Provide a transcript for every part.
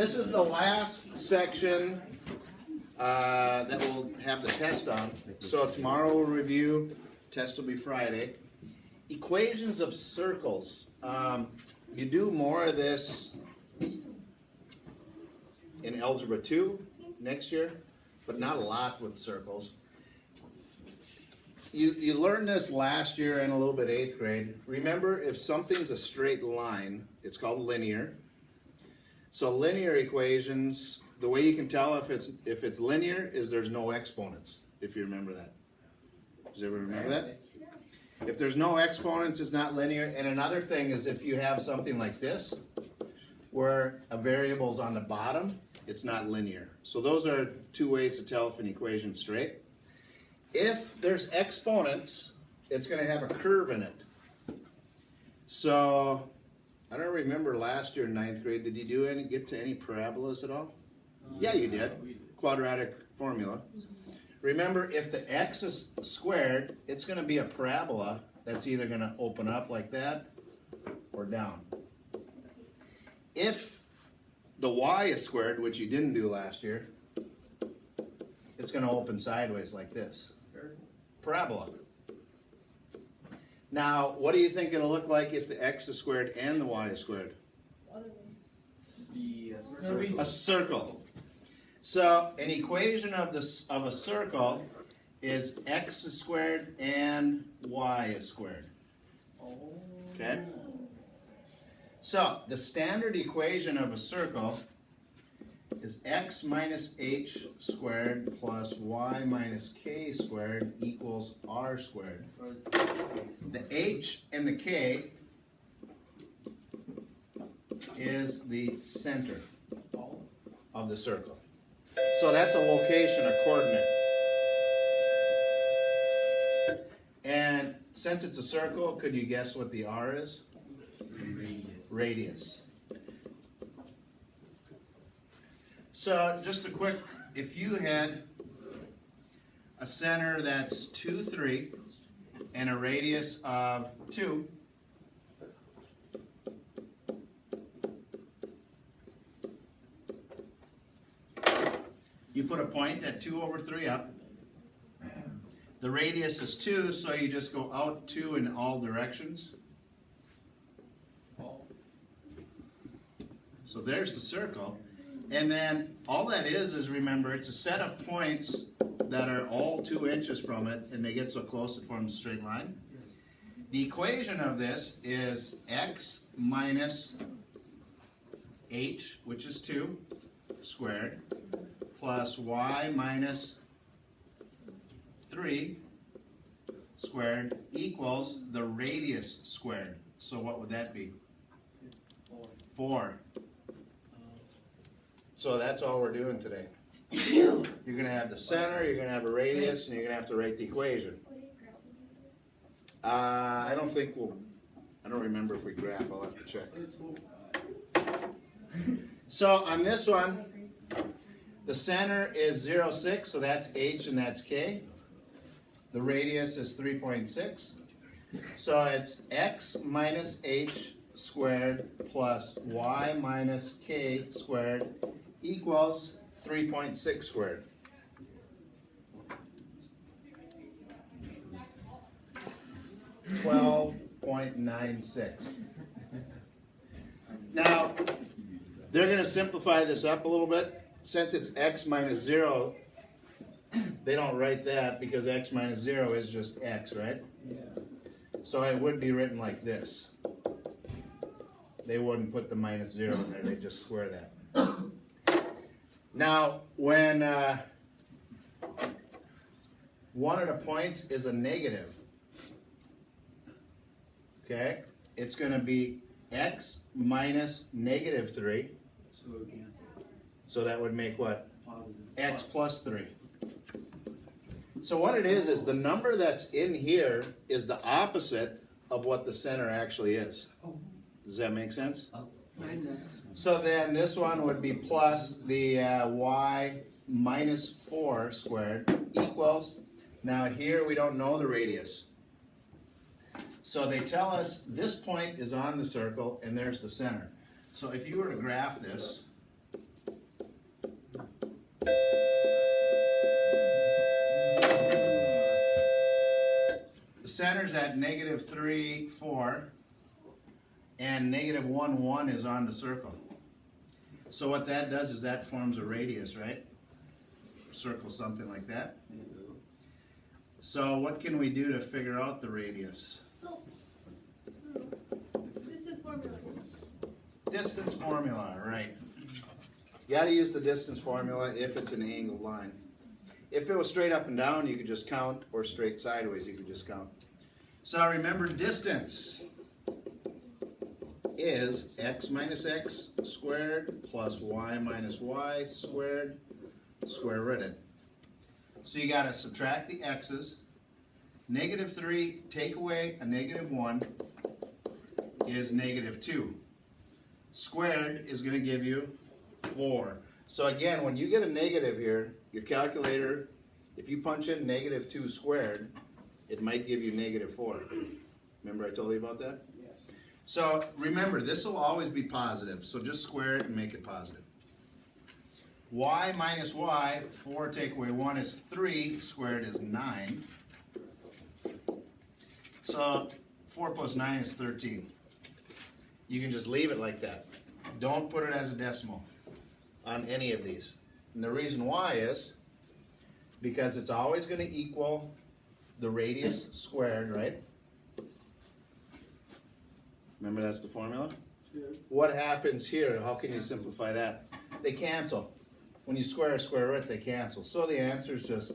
This is the last section that we'll have the test on. So tomorrow we'll review, test will be Friday. Equations of circles. You do more of this in Algebra 2 next year, but not a lot with circles. You learned this last year and a little bit 8th grade. Remember, if something's a straight line, it's called linear. So linear equations, the way you can tell if it's linear is there's no exponents, if you remember that. Does everyone remember that? If there's no exponents, it's not linear. And another thing is if you have something like this, where a variable's on the bottom, it's not linear. So those are two ways to tell if an equation's straight. If there's exponents, it's going to have a curve in it. So I don't remember last year in 9th grade, did you get to any parabolas at all? Yeah, you did. Quadratic formula. Remember, if the x is squared, it's going to be a parabola that's either going to open up like that or down. If the y is squared, which you didn't do last year, it's going to open sideways like this. Parabola. Now, what do you think it'll look like if the x is squared and the y is squared? A circle. So an equation of a circle is x is squared and y is squared. Okay? So the standard equation of a circle is x minus h squared plus y minus k squared equals r squared. The h and the k is the center of the circle. So that's a location, a coordinate. And since it's a circle, could you guess what the r is? Radius. So just a quick, if you had a center that's 2, 3 and a radius of 2, you put a point at 2 over 3 up. The radius is 2, so you just go out 2 in all directions. So there's the circle. And then all that is remember, it's a set of points that are all 2 inches from it, and they get so close it forms a straight line. The equation of this is x minus h, which is 2, squared, plus y minus 3 squared equals the radius squared. So what would that be? 4. So that's all we're doing today. You're going to have the center, you're going to have a radius, and you're going to have to write the equation. I don't remember if we graph, I'll have to check. So on this one, the center is 0, 6, so that's h and that's k. The radius is 3.6. So it's x minus h squared plus y minus k squared equals 3.6 squared. $12.96. Now, they're going to simplify this up a little bit. Since it's x minus 0, they don't write that because x minus 0 is just x, right? Yeah. So it would be written like this. They wouldn't put the minus 0 in there, they'd just square that. Now, when one of the points is a negative, okay, it's going to be x minus negative 3. So that would make what? X plus 3. So what it is the number that's in here is the opposite of what the center actually is. Does that make sense? So then this one would be plus the y minus 4 squared equals, now here we don't know the radius. So they tell us this point is on the circle and there's the center. So if you were to graph this, center's at negative 3, 4, and negative 1, 1 is on the circle. So what that does is that forms a radius, right? Circle something like that. So what can we do to figure out the radius? So, distance formula. Distance formula, right. You gotta use the distance formula if it's an angled line. If it was straight up and down, you could just count, or straight sideways, you could just count. So remember, distance is x minus x squared plus y minus y squared square rooted. So you gotta subtract the x's. Negative 3, take away a negative 1 is negative 2. Squared is gonna give you 4. So again, when you get a negative here, your calculator, if you punch in negative 2 squared, it might give you negative 4. Remember I told you about that? Yeah. So remember, this will always be positive, so just square it and make it positive. Y minus y, 4 take away 1 is 3, squared is 9. So 4 plus 9 is 13. You can just leave it like that. Don't put it as a decimal on any of these. And the reason why is because it's always going to equal the radius squared, right? Remember that's the formula? Yeah. What happens here? How can you simplify that? They cancel. When you square root, they cancel. So the answer is just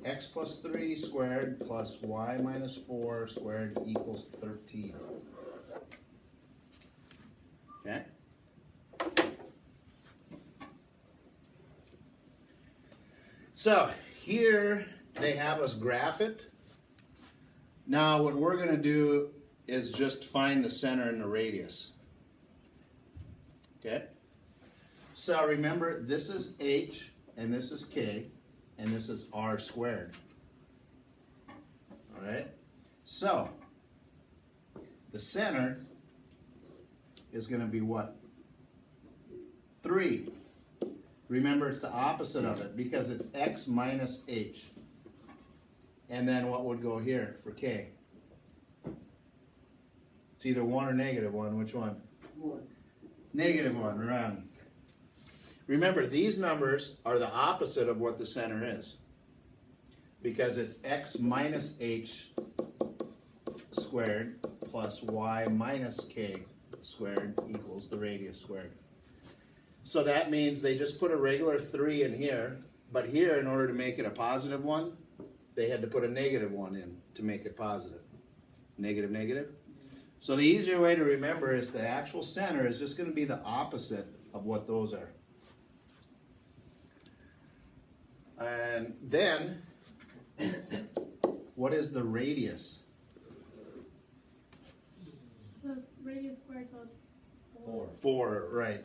x plus 3 squared plus y minus 4 squared equals 13. Okay? So here they have us graph it. Now what we're going to do is just find the center and the radius. Okay? So remember, this is h, and this is k, and this is r squared. All right? So the center is going to be what? 3. Remember, it's the opposite of it because it's x minus h. And then what would go here for k? It's either 1 or negative 1. Which one? 1. Negative 1, right. Remember, these numbers are the opposite of what the center is because it's x minus h squared plus y minus k squared equals the radius squared. So that means they just put a regular 3 in here, but here, in order to make it a positive 1, they had to put a negative 1 in to make it positive. Negative, negative. So the easier way to remember is the actual center is just going to be the opposite of what those are. And then, what is the radius? So it's radius squared, so it's 4. 4, right.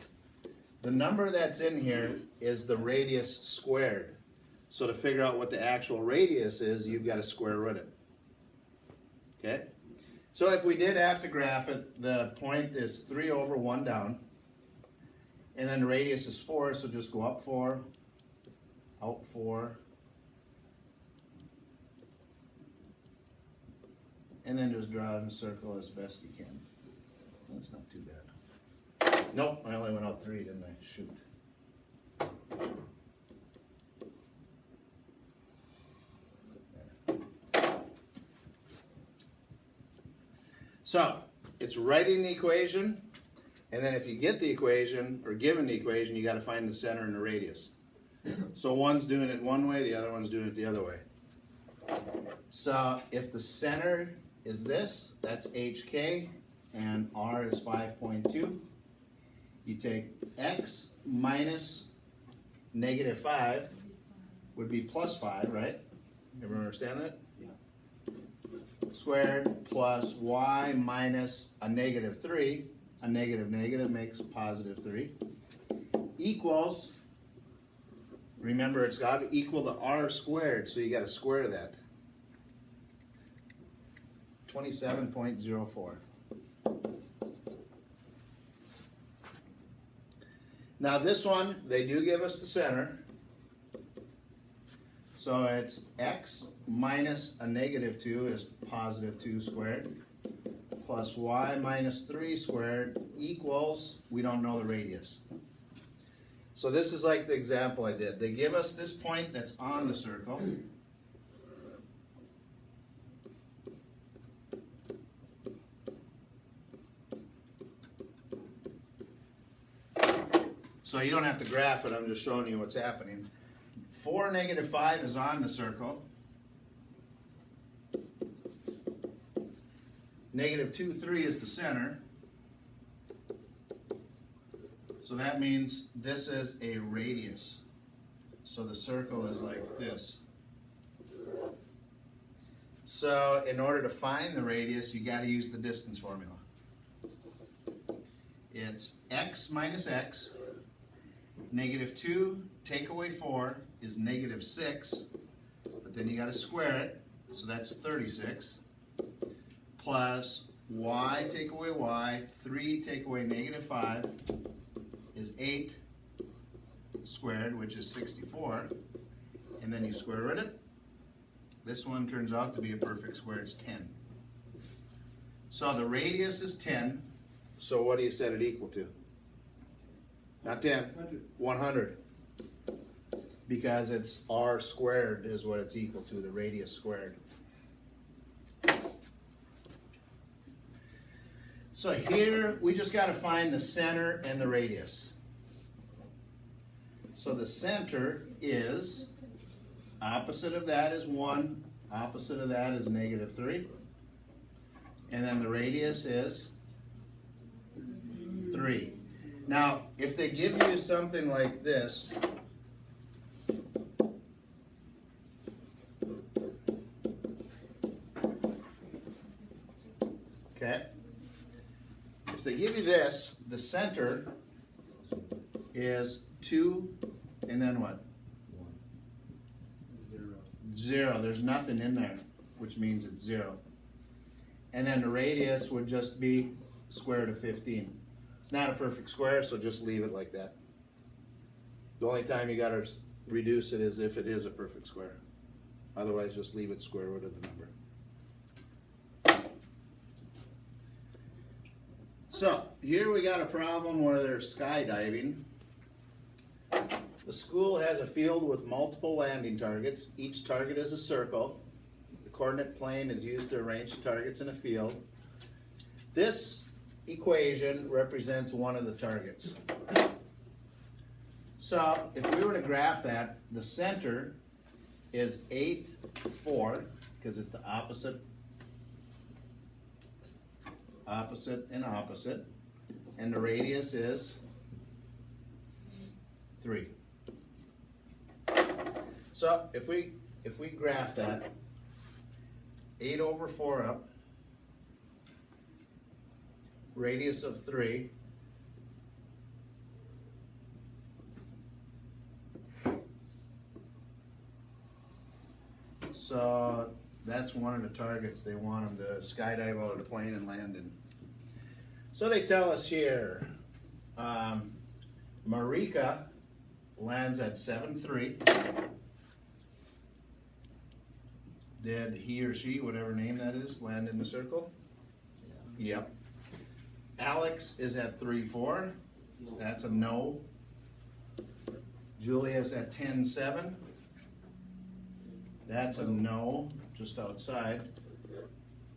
The number that's in here is the radius squared. So to figure out what the actual radius is, you've got to square root it. Okay? So if we did have to graph it, the point is 3 over 1 down. And then the radius is 4, so just go up 4, out 4. And then just draw in a circle as best you can. That's not too bad. Nope, I only went out 3, didn't I? Shoot. So, it's writing the equation, and then if you get the equation, or given the equation, you got to find the center and the radius. So one's doing it one way, the other one's doing it the other way. So, if the center is this, that's HK, and R is 5.2. You take x minus negative 5 would be plus 5, right? Everyone understand that? Yeah. Squared plus y minus a negative 3. A negative negative makes positive 3. Equals, remember it's got to equal the r squared, so you got to square that. 27.04. Now this one, they do give us the center. So it's x minus a negative 2 is positive 2 squared, plus y minus 3 squared equals, we don't know the radius. So this is like the example I did. They give us this point that's on the circle. So you don't have to graph it, I'm just showing you what's happening. 4, negative 5 is on the circle. Negative 2, 3 is the center. So that means this is a radius. So the circle is like this. So in order to find the radius, you got to use the distance formula. It's x minus x. Negative 2 take away 4 is negative 6. But then you got to square it. So that's 36. Plus y take away y. 3 take away negative 5 is 8 squared, which is 64, and then you square root it. This one turns out to be a perfect square, it's 10. So the radius is 10, so what do you set it equal to? Not 10, 100. Because it's r squared is what it's equal to, the radius squared. So here, we just got to find the center and the radius. So the center is, opposite of that is 1, opposite of that is negative 3. And then the radius is 3. Now, if they give you something like this, okay? If they give you this, the center is 2, and then what? 0. There's nothing in there, which means it's 0. And then the radius would just be square root of 15. It's not a perfect square, so just leave it like that. The only time you gotta reduce it is if it is a perfect square. Otherwise, just leave it square root of the number. So, here we got a problem where they're skydiving. The school has a field with multiple landing targets. Each target is a circle. The coordinate plane is used to arrange the targets in a field. This equation represents one of the targets. So, if we were to graph that, the center is 8, 4, because it's the opposite, and opposite, and the radius is 3. So if we graph that, 8 over 4 up, radius of 3, so that's one of the targets they want them to skydive out of the plane and land in. So they tell us here, Marika lands at 7-3. Did he or she, whatever name that is, land in the circle? Yeah. Yep. Alex is at 3-4. No. That's a no. Julia's at 10-7. That's a no, just outside.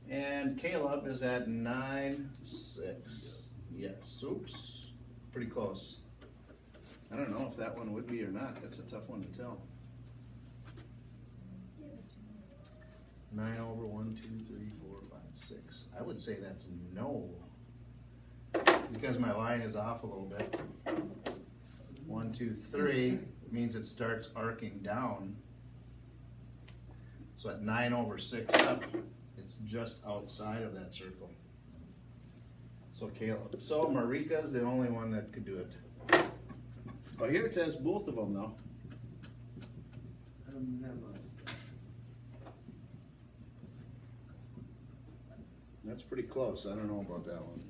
And Caleb is at 9-6. Yes, oops, pretty close. I don't know if that one would be or not. That's a tough one to tell. 9 over 1, 2, 3, 4, 5, 6. I would say that's no, because my line is off a little bit. 1, 2, 3 means it starts arcing down. So at 9 over 6 up, it's just outside of that circle. So Caleb. So Marika's the only one that could do it. Well, here it says both of them though. That's pretty close. I don't know about that one.